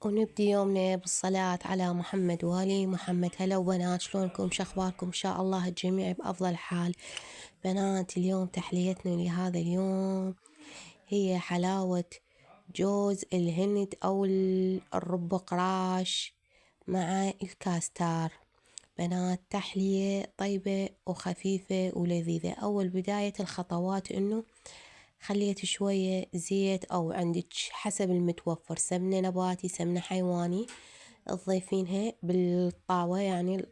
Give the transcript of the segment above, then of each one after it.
ونبدي يومنا بالصلاة على محمد وآل محمد. هلا وبنات، شلونكم؟ شخباركم؟ إن شاء الله الجميع بأفضل حال. بنات، اليوم تحليتنا لهذا اليوم هي حلاوة جوز الهند أو الرب قراش مع الكاستار. بنات، تحلية طيبة وخفيفة ولذيذة. أول بداية الخطوات إنه خليت شوية زيت أو عندك حسب المتوفر، سمنة نباتي سمنة حيواني، تضيفينها بالطاوة يعني،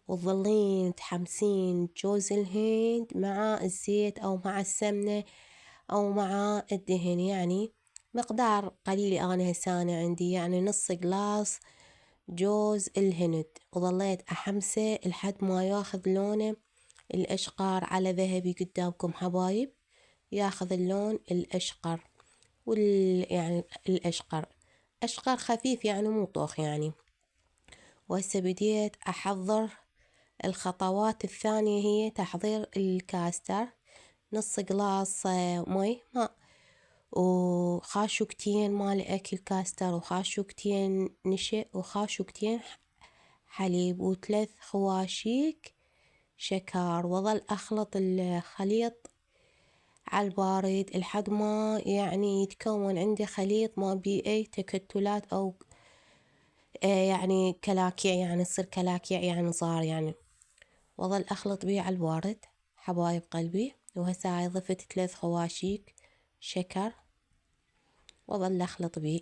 وتظلين تحمسين جوز الهند مع الزيت أو مع السمنة أو مع الدهن، يعني مقدار قليل. أنا هسانة عندي يعني نص جلاس جوز الهند، وظليت أحمسه لحد ما ياخذ لونه الأشقر على ذهبي قدامكم حبايب، ياخذ اللون الأشقر يعني الأشقر أشقر خفيف يعني مو طوخ يعني. وهسه بديت أحضر الخطوات الثانية، هي تحضير الكاستر. نص جلاس ماء وخاشوقتين مال أكل كاستر، وخاشوقتين نشا، وخاشوقتين حليب، وثلاث خواشيك شكر. وظل أخلط الخليط على البارد لحد ما يعني يتكون عندي خليط ما بيه أي تكتلات أو يعني كلاكيع، يعني تصير كلاكيع يعني صار يعني. وظل أخلط بيه على البارد حبايب قلبي. وهسه هاي ضفت 3 خواشيك شكر، وظل أخلط بيه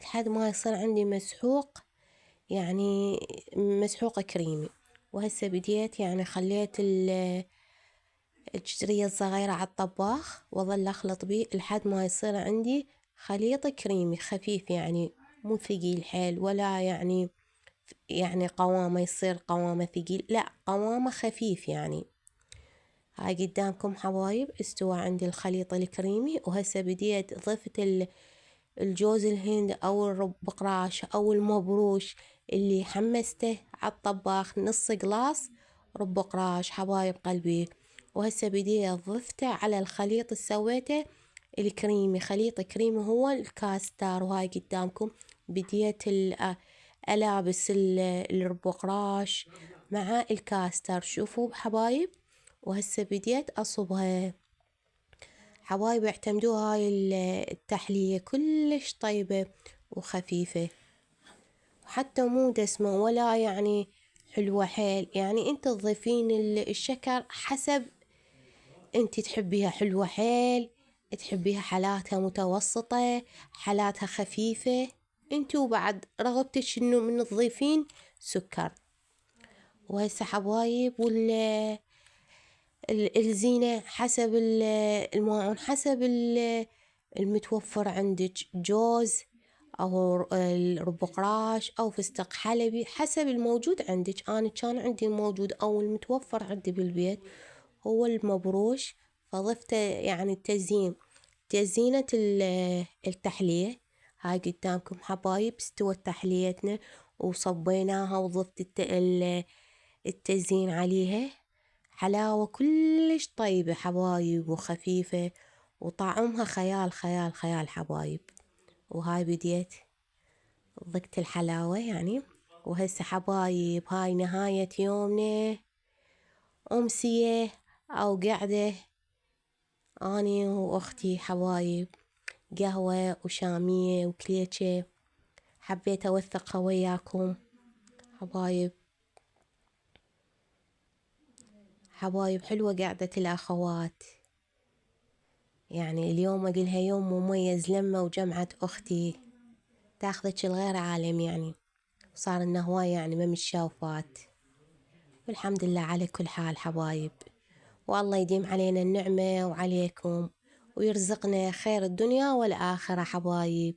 لحد ما يصير عندي مسحوق، يعني مسحوق كريمي. وهسه بديت يعني خليت الجزرية الصغيرة على الطباخ، وظل أخلط بيه لحد ما يصير عندي خليط كريمي خفيف، يعني مو ثقيل حيل ولا يعني قوامه يصير قوامه ثقيل، لا قوامه خفيف يعني. هاي قدامكم حبايب استوى عندي الخليط الكريمي. وهسه بديت ضفت الجوز الهند أو الرب قراش أو المبروش اللي حمسته على الطباخ، نص جلاس رب قراش حبايب قلبي. وهسه بديت ضفته على الخليط اللي سويته الكريمي، خليط كريمي هو الكاستر. وهاي قدامكم بديت ألابس الرب قراش مع الكاستر، شوفوا حبايب. وهسه بديت أصبها حبايب. اعتمدوا هاي التحلية كلش طيبة وخفيفة، وحتى مو دسمة ولا يعني حلوة حيل، يعني انت تضيفين الشكر حسب انت تحبيها حلوة حيل، تحبيها حالاتها متوسطة، حالاتها خفيفة، انت وبعد رغبتك انه من تضيفين سكر. وهسه حبايب الزينة حسب الماعون، حسب المتوفر عندك، جوز أو الرب قراش أو فستق حلبي، حسب الموجود عندك. أنا كان عندي الموجود أو المتوفر عندي بالبيت هو المبروش، فضفته يعني تزينة التحلية. هاي قدامكم حبايب استوت تحليتنا وصبيناها، وضفت التزيين عليها. حلاوة كلش طيبة حبايب وخفيفة، وطعمها خيال خيال خيال حبايب. وهاي بديت ضقت الحلاوة يعني. وهسه حبايب هاي نهاية يومنا، أمسية أو قعدة أني وأختي حبايب، قهوة وشامية وكليتشة. حبيت أوثقها وياكم حبايب. حبايب حلوة قعدة الأخوات، يعني اليوم أقولها يوم مميز لما وجمعة أختي تاخذك الغير عالم يعني، صار لنا هواية يعني ما متشافات. والحمد لله على كل حال حبايب، والله يديم علينا النعمة وعليكم، ويرزقنا خير الدنيا والآخرة حبايب.